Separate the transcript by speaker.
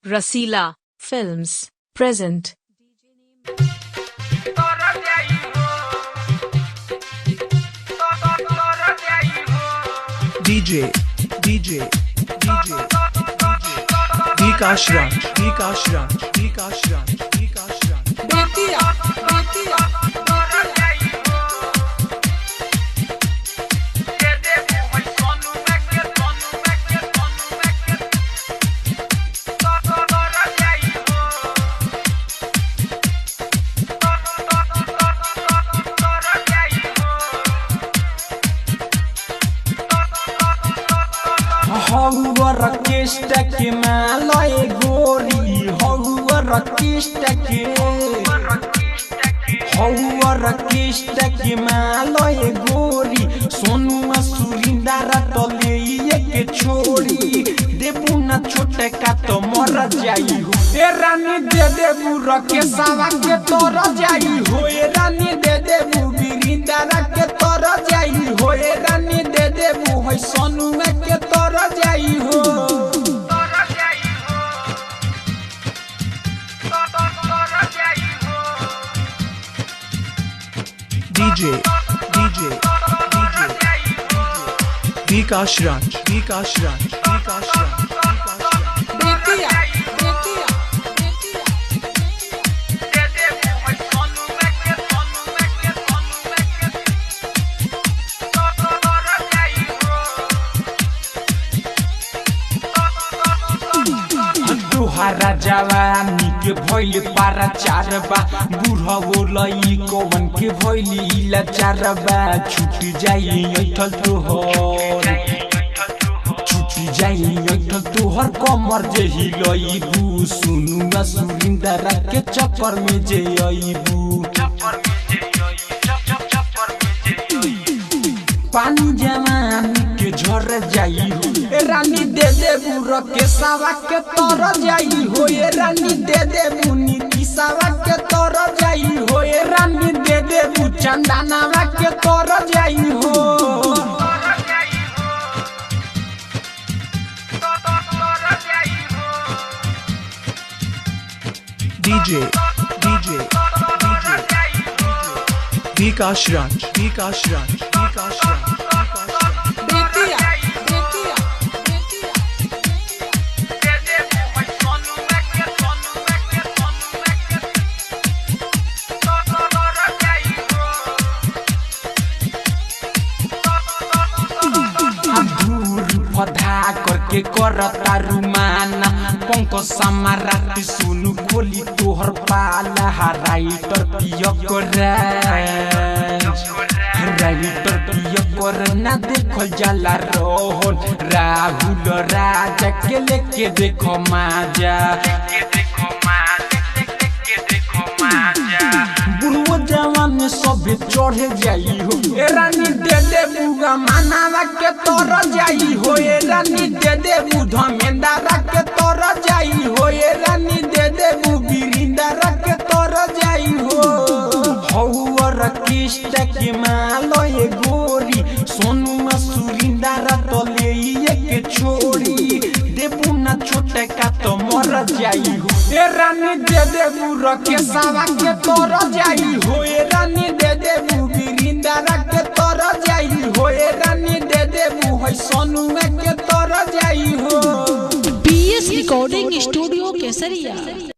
Speaker 1: Rasila Films present.
Speaker 2: DJ Vikas Raj
Speaker 3: हौवर केष्ट के मालय गोरी हौवर केष्ट के मालय गोरी सोनुआ सुरिंदार तले के छोड़ी देबू न छोटे का तो मर जाई हो ए रानी दे देबू रके सावा के तोर जाई हो ए रानी दे देबू बिरिंदार के तोर जाई हो ए रानी दे देबू है सोनुआ के तोर जाई हो
Speaker 2: DJ Vikas Raj
Speaker 3: तुहारा जवानी के भइल पारा चारबा बूढ़ा वो लई कवन के भइल लाचारबा छूट जाई ऐठल तोहर कमर जे हिलईबू सुनुआ सुरिंदार के चक्कर में जे आईबू पानी जवानी के झर जाई हो ए रानी दे देबू रके सावा के तोर जाई हो ए रानी दे देबू नीति सावा के तोर जाई हो ए रानी दे देबू चंदनावा के तोर जाई हो
Speaker 2: DJ Vikas Raj
Speaker 3: पधा करके करता रुमाना पंको समाराती सुनु खोली तोहर पाला राइटर पिया कर ना देखल जाला रोहन राहुल राजा के लेके देखो माजा बुढ़ो जवान सब चढ़ जाई हो ए रानी दे देबू मानावा के तोर जाई हो ए रानी दे देबू धमेंदार के तोर जाई हो ए रानी दे देबू बिरिंदार के तोर जाई हो हौवर किष्ट के मालय गोरी सोनुआ सुरिंदार तले के छोड़ी देबू ना छोटे का तो मर जाई हो ए रानी दे देबू रके सावा के तोर जाई हो ए रानी दे देबू बिरिंदार के तोर जाई हो ए रानी दे देबू है सोनुआ के तोर जाई हो
Speaker 1: PS Recording Studio Kesaria।